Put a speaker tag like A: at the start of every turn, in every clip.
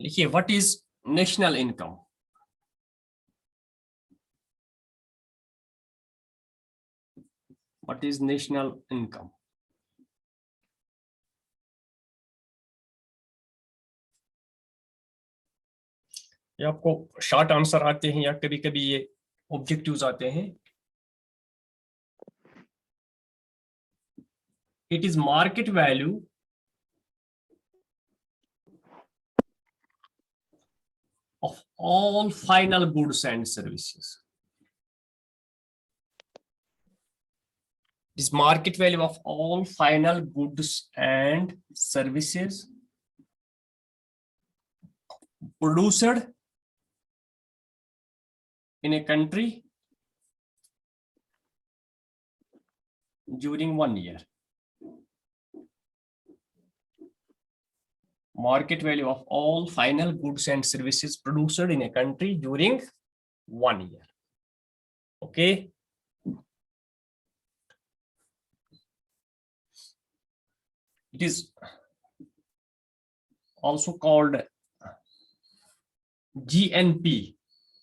A: लिखिए, what is national income? What is national income? ये आपको शॉर्ट आंसर आते हैं या कभी कभी ये ऑब्जेक्टिव्स आते हैं। It is market value of all final goods and services. It is market value of all final goods and services produced in a country during 1 year. Market value of all final goods and services produced in a country during 1 year. Okay. It is also called GNP,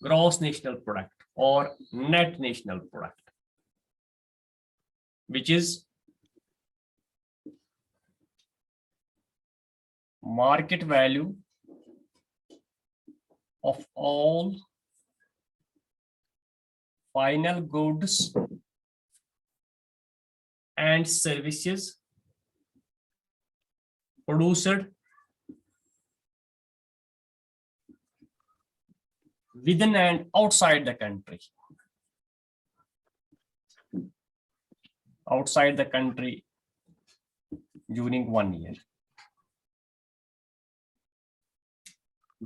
A: gross national product, or net national product, which is market value of all final goods and services produced within and outside the country. Outside the country during 1 year.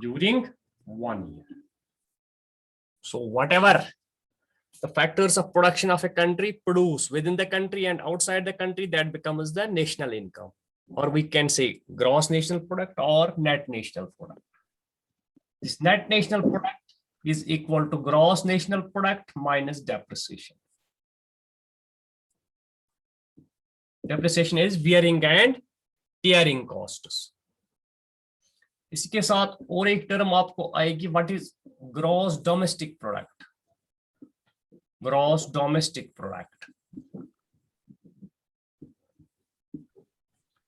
A: During 1 year. So whatever the factors of production of a country produce within the country and outside the country, that becomes the national income, or we can say gross national product or net national product. This net national product is equal to gross national product minus depreciation. Depreciation is wearing and tearing costs. इसके साथ और एक term आपको आएगी, what is gross domestic product? Gross domestic product,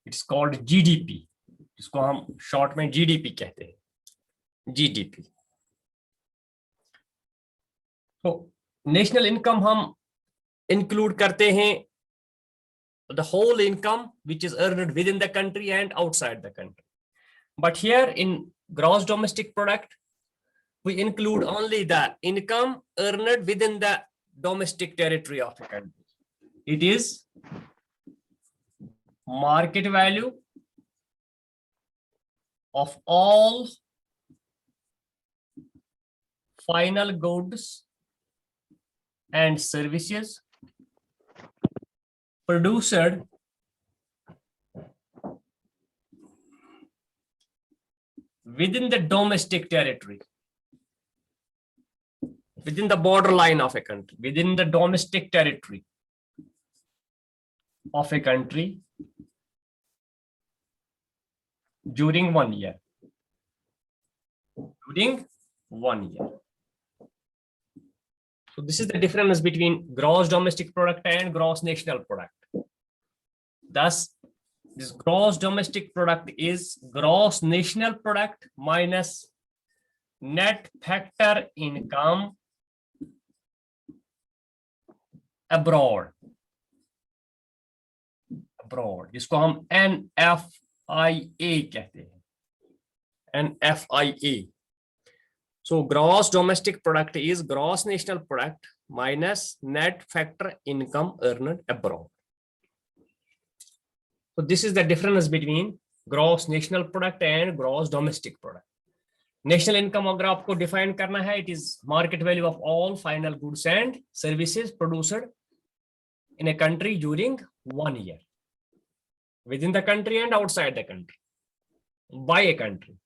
A: it's called GDP, इसको हम short में GDP कहते हैं, जीडीपी। तो नेशनल इनकम हम इंक्लूड करते हैं the whole income which is earned within the country and outside the country. But here in gross domestic product, we include only the income earned within the domestic territory of a country. It is market value of all final goods and services produced within the domestic territory, within the borderline of a country, within the domestic territory of a country during 1 year. During 1 year. So this is the difference between gross domestic product and gross national product. Thus, this gross domestic product is gross national product minus net factor income abroad. Abroad, जिसको हम NFIA कहते हैं, NFIA. So gross domestic product is gross national product minus net factor income earned abroad. So this is the difference between gross national product and gross domestic product. National income अगर आपको define करना है, it is market value of all final goods and services produced in a country during 1 year, within the country and outside the country, by a country.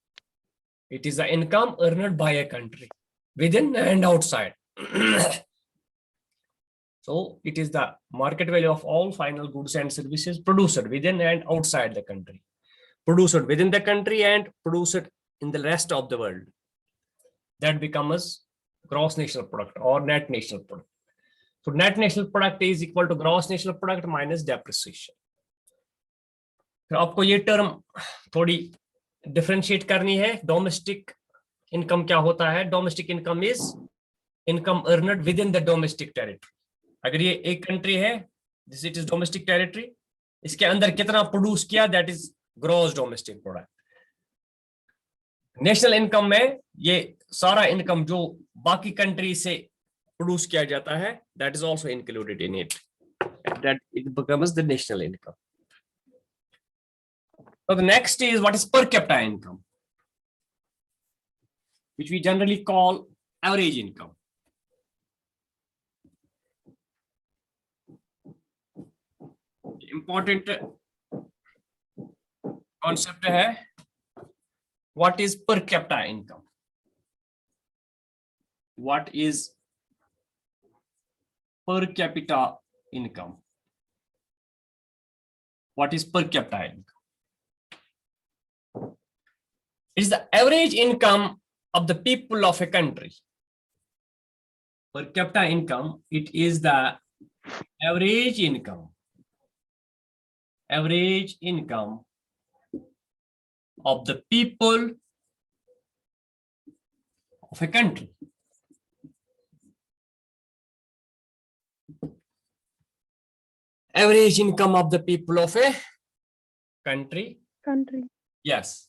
A: It is the income earned by a country within and outside. So it is the market value of all final goods and services produced within and outside the country. Produced within the country and produced in the rest of the world. That becomes gross national product or net national product. So net national product is equal to gross national product minus depreciation. फिर आपको ये term थोड़ी differentiate करनी है. Domestic income क्या होता है? Domestic income is income earned with in the domestic territory. अगर ये एक कंट्री है, this it is domestic territory, इसके अंदर कितना प्रोड्यूस किया, that is gross domestic product. National income में ये सारा इनकम जो बाकी कंट्री से प्रोड्यूस किया जाता है, that is also included in it, that it becomes the national income. So the next is what is per capita income, which we generally call average income. Important concept है, what is per capita income? What is per capita income? What is per capita income? It is the average income of the people of a country. Per capita income, it is the average income of the people of a country. Average income of the people of a country. Yes.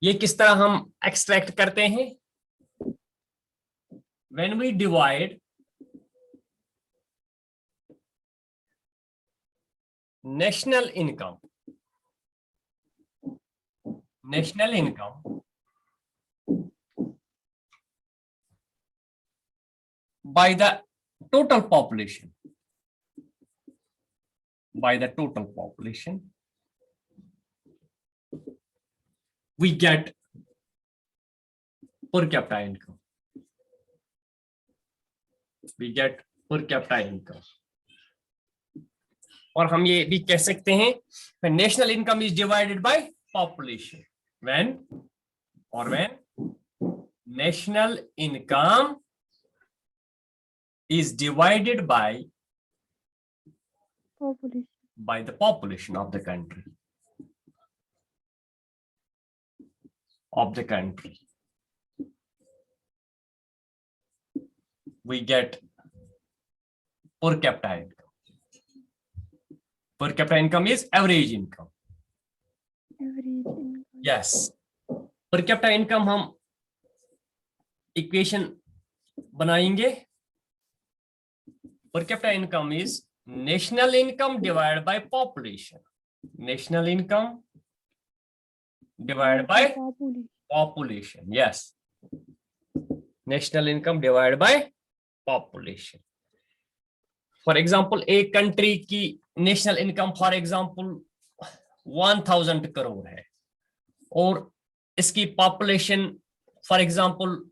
A: ये किस तरह हम extract करते हैं? When we divide national income by the total population, we get per capita income. और हम ये भी कह सकते हैं when national income is divided by population, when national income is divided by the population of the country. We get per capita income. Per capita income is average income. Yes. Per capita income हम equation बनाएंगे. Per capita income is national income divided by population. National income divided by population. Yes. National income divided by population. For example, एक country की national income for example 1000 crore है और इसकी population for example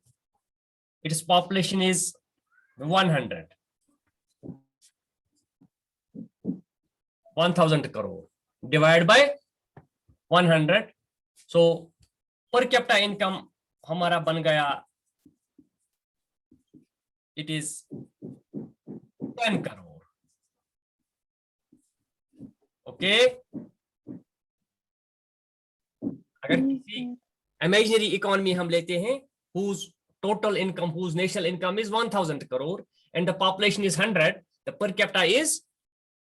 A: its population is 1000 crore divide by 100. So per capita income हमारा बन गया, it is 10 crore. Okay. अगर किसी इमेजिनरी इकोनॉमी हम लेते हैं whose total income, whose national income is 1000 crore and the population is 100, the per capita is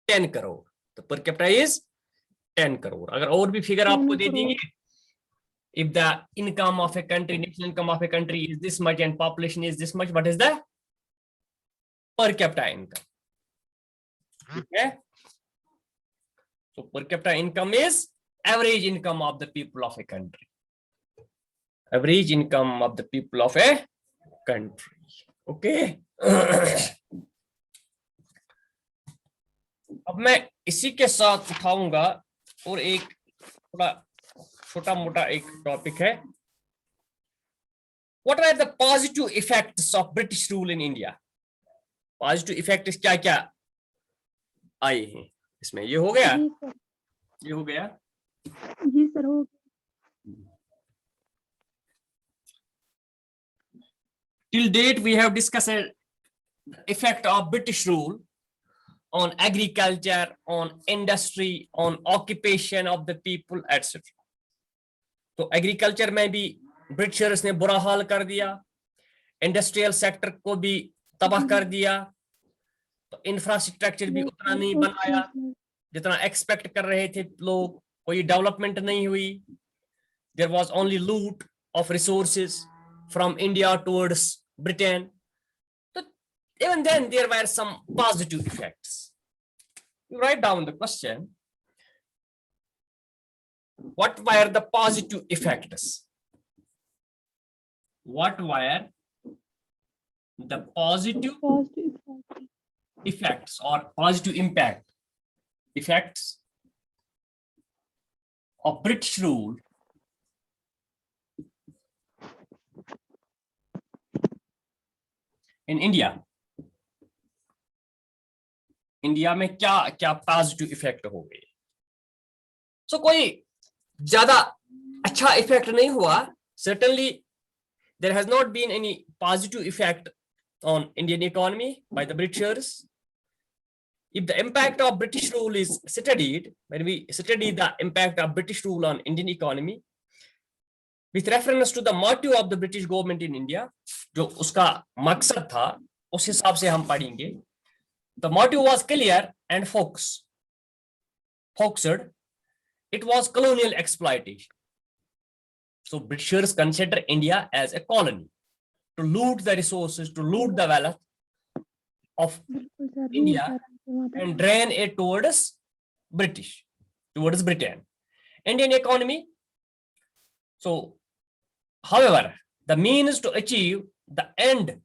A: 10 crore. The per capita is 10 crore. अगर और भी फिगर आपको दे देंगे, if the income of a country, national income of a country is this much and population is this much, what is the per capita income? Okay. So per capita income is average income of the people of a country. Average income of the people of a country. Okay. अब मैं इसी के साथ उठाऊंगा और एक थोड़ा छोटा मोटा एक टॉपिक है. What are the positive effects of British rule in India? Positive effect क्या क्या आए हैं इसमें? ये हो गया, ये हो गया
B: जी सर. हो
A: Till date, we have discussed the effect of British rule on agriculture, on industry, on occupation of the people, etc. तो एग्रीकल्चर में भी ब्रिटिशर्स ने बुरा हाल कर दिया, इंडस्ट्रियल सेक्टर को भी तबाह कर दिया, तो इंफ्रास्ट्रक्चर भी उतना नहीं बनाया जितना एक्सपेक्ट कर रहे थे लोग, कोई डेवलपमेंट नहीं हुई. There was only loot of resources from India towards Britain. So even then there were some positive effects. You write down the question. What were the positive effects? What were the positive effects or positive impact effects of British rule in India? India में क्या क्या positive effect हो गए? सो कोई ज्यादा अच्छा effect नहीं हुआ. Certainly there has not been any positive effect on Indian economy by the Britishers. If the impact of British rule is studied, when we study the impact of British rule on Indian economy with reference to the motive of the British government in India, जो उसका मकसद था उस हिसाब से हम पढ़ेंगे. The motive was clear and focused. It was colonial exploitation. So Britishers consider India as a colony to loot the resources, to loot the wealth of India and drain it towards Britain. Indian economy. So, however, the means to achieve the end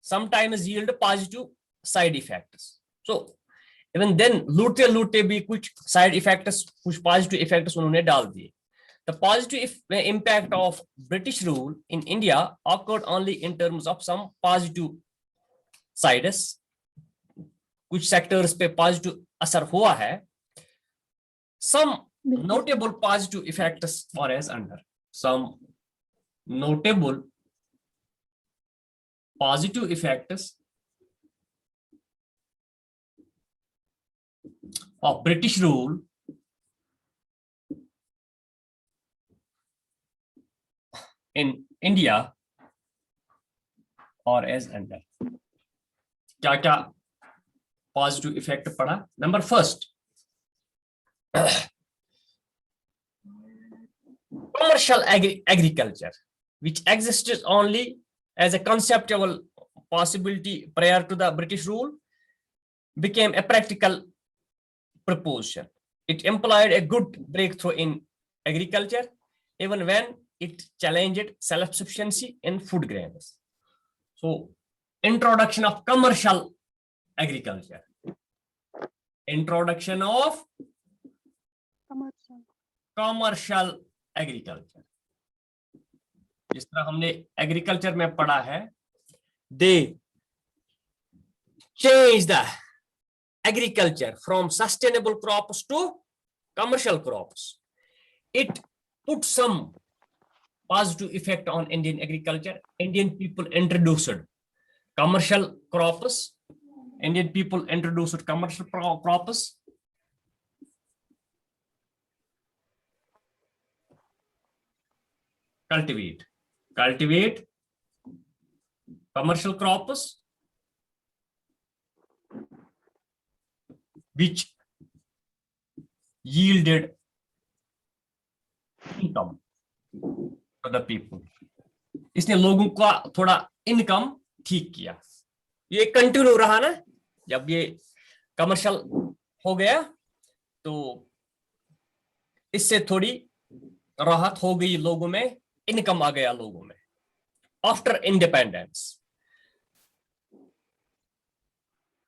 A: sometimes yield positive side effects. So even then लूटते भी कुछ side effects, कुछ positive effects उन्होंने डाल दिए. The positive impact of British rule in India occurred only in terms of some positive sides. कुछ sectors पे positive असर हुआ है. Some notable positive effects are as under. Some notable positive effects of British rule in India or as under. क्या क्या positive effect पड़ा? Number first, commercial agriculture, which existed only as a conceptual possibility prior to the British rule, became a practical proposition. It implied a good breakthrough in agriculture, even when it challenged self-sufficiency in food grains. So, introduction of commercial agriculture. Introduction of commercial agriculture. जिस तरह हमने agriculture में पढ़ा है, they change the agriculture from sustainable crops to commercial crops. It put some positive effect on Indian agriculture. Indian people introduced commercial crops. Indian people introduced commercial crops. Cultivate commercial crops which yielded income to the people. इसने लोगों का थोड़ा income ठीक किया. ये continue रहा ना, जब ये कमर्शियल हो गया तो इससे थोड़ी राहत हो गई लोगों में, इनकम आ गया लोगों में after independence.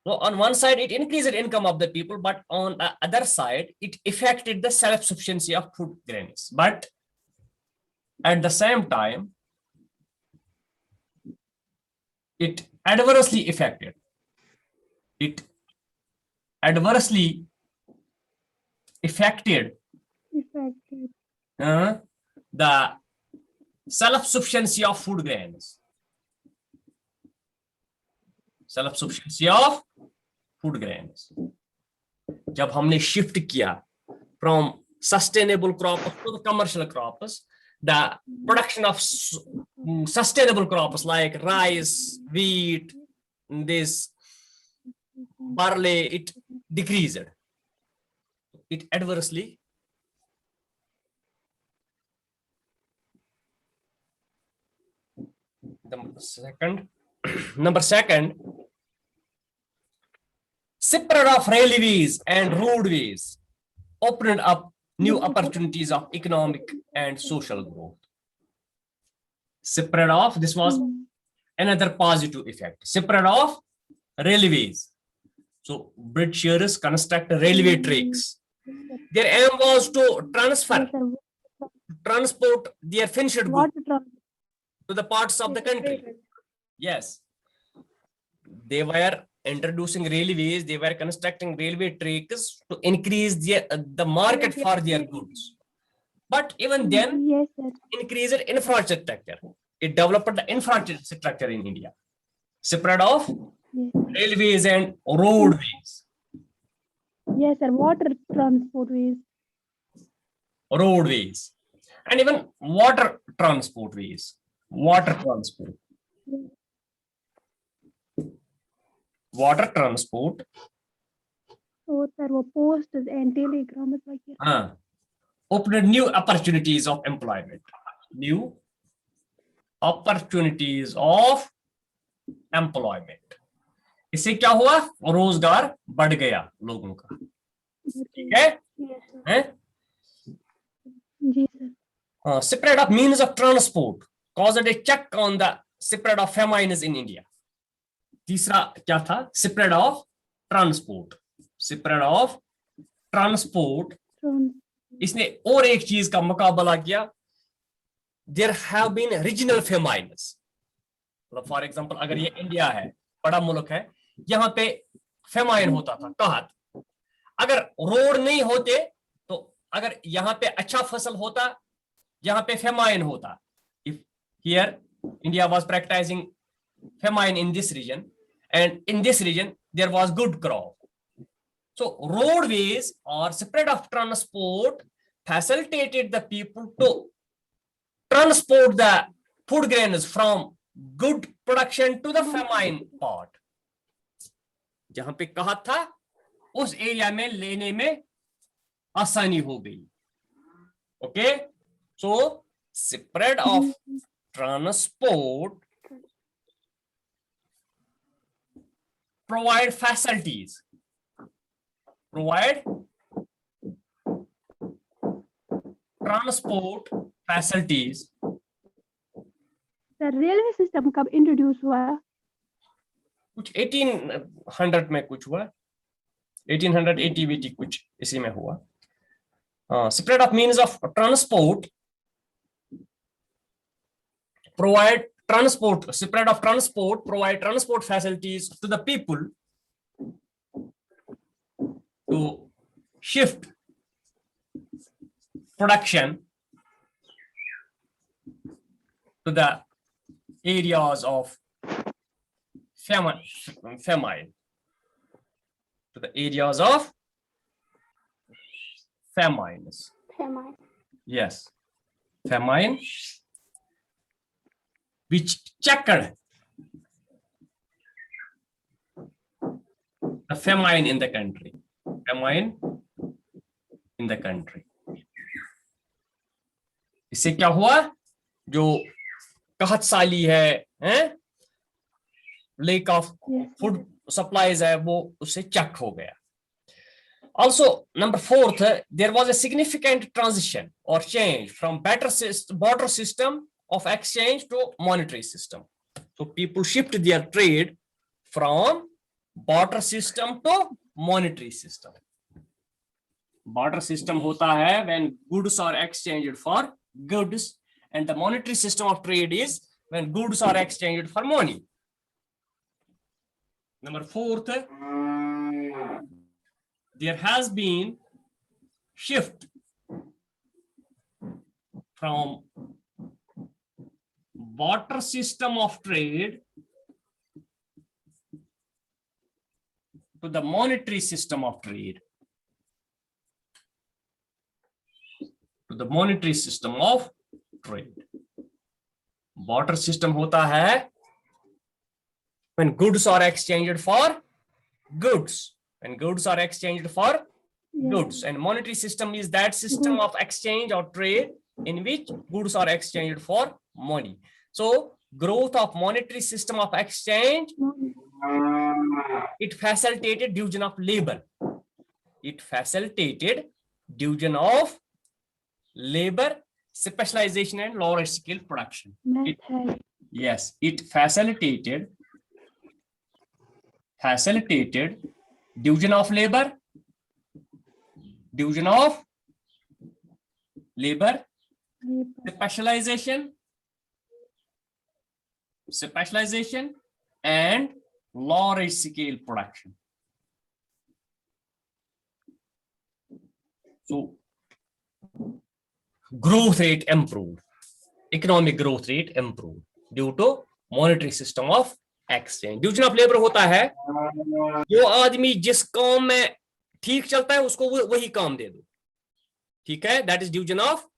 A: So on one side, it increased the income of the people, but on the other side, it affected the self-sufficiency of food grains. But at the same time, it adversely affected. It adversely affected the self-sufficiency of food grains. Self sufficiency of food grains. जब हमने shift किया from sustainable crops to the commercial crops, the production of sustainable crops like rice, wheat, this barley, it decreased. It adversely number second, spread of railways and roadways opened up new opportunities of economic and social growth. Spread of, this was another positive effect. Spread of railways. So Britishers construct railway tracks. Their aim was to transport their finished goods to the parts of the country. Yes, they were introducing railways, they were constructing railway tracks to increase the market for their goods. But even then, increased infrastructure. It developed the infrastructure in India. Spread of railways and roadways.
B: Yes, sir. Water transport ways.
A: Roadways. And even water transport ways. Water transport. Water transport.
B: Oh, sir, वो post and telegram वगैरह.
A: Opened new opportunities of employment. New opportunities of employment. इससे क्या हुआ? रोजगार बढ़ गया लोगों का. ठीक है? हैं?
B: जी sir.
A: Spread of means of transport caused a check on the spread of famines in India. तीसरा क्या था? Spread of transport. Spread of transport. इसने और एक चीज का मुकाबला किया. There have been regional famines. For example, अगर ये इंडिया है, बड़ा मुल्क है, यहाँ पे फेमाइन होता था, कहत. अगर रोड नहीं होते तो अगर यहाँ पे अच्छा फसल होता, यहाँ पे फेमाइन होता. If here India was practicing famine in this region, and in this region there was good crop. So roadways or spread of transport facilitated the people to transport the food grains from good production to the famine part. जहां पे कहा था उस area में लेने में आसानी हो गई. Okay, so spread of transport provide facilities. Provide transport facilities.
B: Sir railway system कब इंट्रोड्यूस हुआ?
A: कुछ 1800 में कुछ हुआ, 1880 कुछ इसी में हुआ. Spread of means of transport provide transport. Spread of transport provide transport facilities to the people to shift production to the areas of famine. To the areas of famines.
B: Famine.
A: Yes, famine, which checked the famine in the country. Famine in the country. इससे क्या हुआ? जो कहत साली है, lake of food supplies है, वो उससे चेक हो गया. Also, number 4th, there was a significant transition or change from barter system of exchange to monetary system. So people shift their trade from barter system to monetary system. Barter system होता है when goods are exchanged for goods, and the monetary system of trade is when goods are exchanged for money. Number 4th, there has been shift from barter system of trade to the monetary system of trade. To the monetary system of trade. Barter system होता है when goods are exchanged for goods. When goods are exchanged for goods, and monetary system is that system of exchange or trade in which goods are exchanged for money. So growth of monetary system of exchange, it facilitated division of labor. It facilitated division of labor, specialization and large scale production. Yes, it facilitated division of labor, specialization and large scale production. So growth rate improved, economic growth rate improved due to monetary system of exchange. Division of labour होता है जो आदमी जिस काम में ठीक चलता है उसको वही काम दे दो, ठीक है, that is division of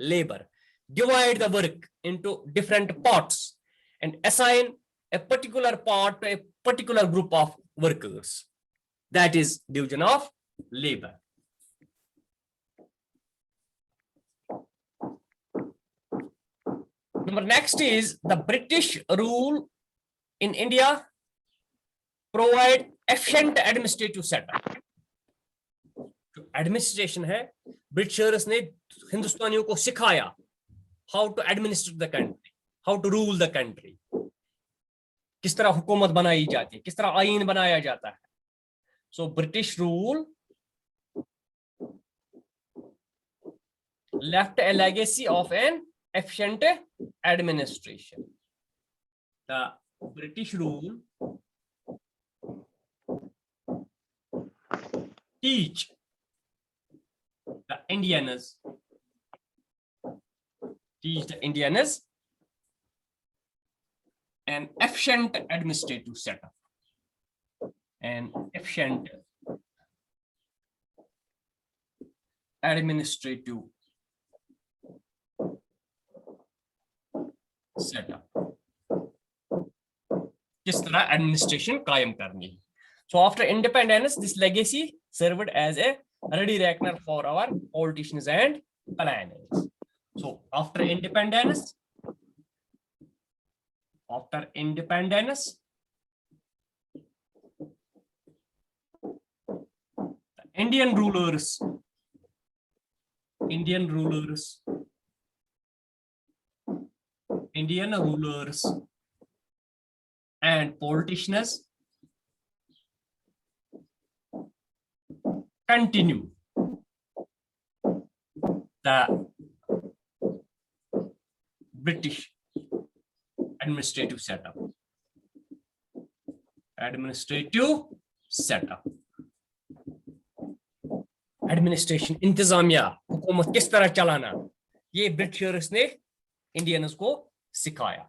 A: labour. Divide the work into different parts and assign a particular part to a particular group of workers. That is division of labor. Number next is the British rule in India provide efficient administrative setup. Administration है, Britishers ने हिंदुस्तानियों को सिखाया how to administer the country, how to rule the country, किस तरह हुकूमत बनाई जाती है, किस तरह आईन बनाया जाता है. So British rule left a legacy of an efficient administration. The British rule teach the Indians an efficient administrative setup. An efficient administrative setup. किस तरह administration कायम करनी है. So after independence, this legacy served as a ready reckoner for our politicians and planners. So after independence, the Indian rulers and politicians continue the British administrative setup. Administration, इंतजामिया, हुकूमत किस तरह चलाना, ये ब्रिटिशर्स ने इंडियंस को सिखाया.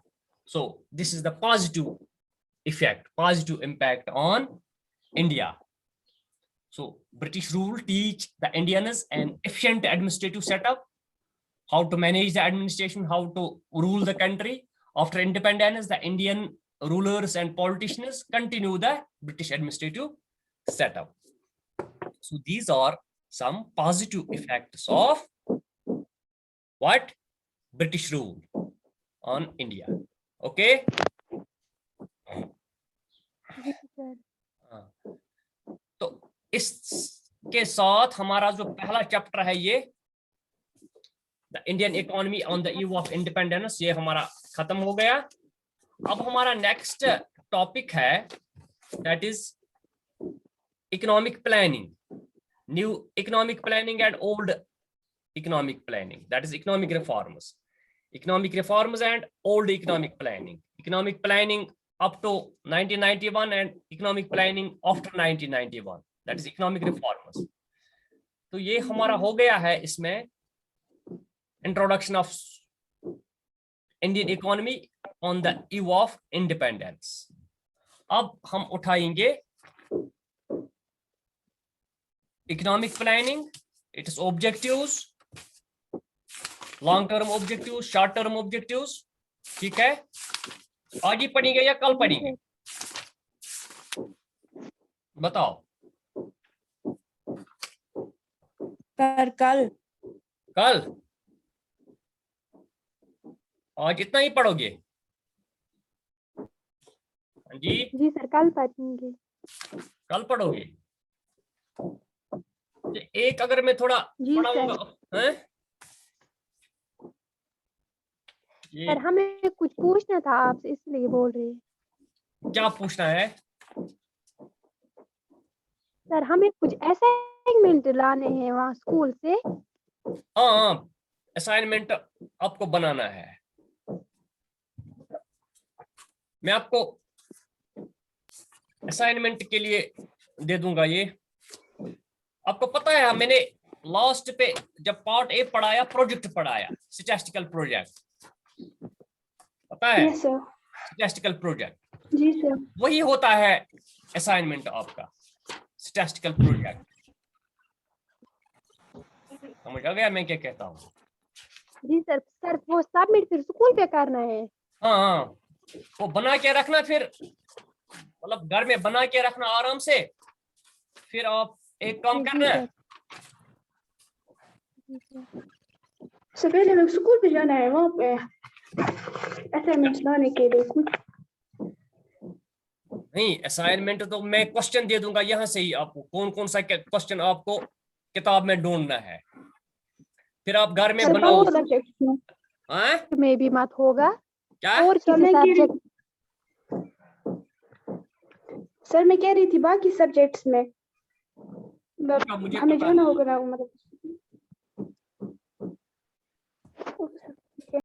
A: So this is the positive impact on India. So British rule teach the Indians an efficient administrative setup, how to manage the administration, how to rule the country. After independence, the Indian rulers and politicians continue the British administrative setup. So these are some positive effects of what? British rule on India. Okay. तो इसके साथ हमारा जो पहला chapter है ये the Indian economy on the eve of independence, ये हमारा खत्म हो गया. अब हमारा नेक्स्ट टॉपिक है that is economic planning, new economic planning and old economic planning, that is economic reforms and old economic planning up to 1991 and economic planning after 1991, that is economic reforms. तो ये हमारा हो गया है इसमें introduction of Indian economy on the eve of independence. अब हम उठाएंगे economic planning, its objectives, long term objectives, short term objectives. ठीक है, आगे पढ़ेंगे या कल पढ़ेंगे? बताओ।
C: कल
A: कल आज इतना ही पढ़ोगे? हाँ जी,
B: जी सर कल पढ़ेंगे।
A: कल पढ़ोगे? एक अगर मैं थोड़ा
B: जी सर।
A: पढ़ाऊंगा, हैं? ये
B: सर हमें कुछ पूछना था आपसे इसलिए बोल रहे हैं।
A: क्या पूछना है?
B: सर हमें कुछ असाइनमेंट लाने हैं वहाँ स्कूल से।
A: हाँ, असाइनमेंट आपको बनाना है। मैं आपको असाइनमेंट के लिए दे दूंगा ये। आपको पता है मैंने लास्ट पे जब पार्ट ए पढ़ाया, प्रोजेक्ट पढ़ाया, स्टैटिस्टिकल प्रोजेक्ट, पता है?
B: Yes sir.
A: स्टैटिस्टिकल प्रोजेक्ट
B: जी सर।
A: वही होता है असाइनमेंट आपका, स्टैटिस्टिकल प्रोजेक्ट। समझ आ गया मैं क्या कहता हूँ?
B: जी सर। सर वो सबमिट फिर स्कूल पे करना है।
A: हाँ, वो बना के रखना, फिर मतलब घर में बना के रखना आराम से। फिर आप एक काम
B: जी
A: करना,
B: सर। जी सर।
D: सर पहले हमें स्कूल पे जाना है, वहाँ पे असाइनमेंट्स लाने के लिए कुछ।
A: नहीं असाइनमेंट तो मैं क्वेश्चन दे दूंगा यहाँ से ही आपको, कौन कौन सा क्वेश्चन आपको किताब में ढूंढना है, फिर आप घर में
D: सर
A: बनाओ।
D: और सब्जेक्ट्स में
A: हाँ
B: में भी मत होगा
A: क्या?
B: और
D: सर
B: किसी सब्जेक्ट।
D: मैं कह रही थी बाकी सब्जेक्ट्स में मतलब
A: मुझे
D: हमें
A: पता
D: जाना
A: नहीं।
D: होगा ना, मतलब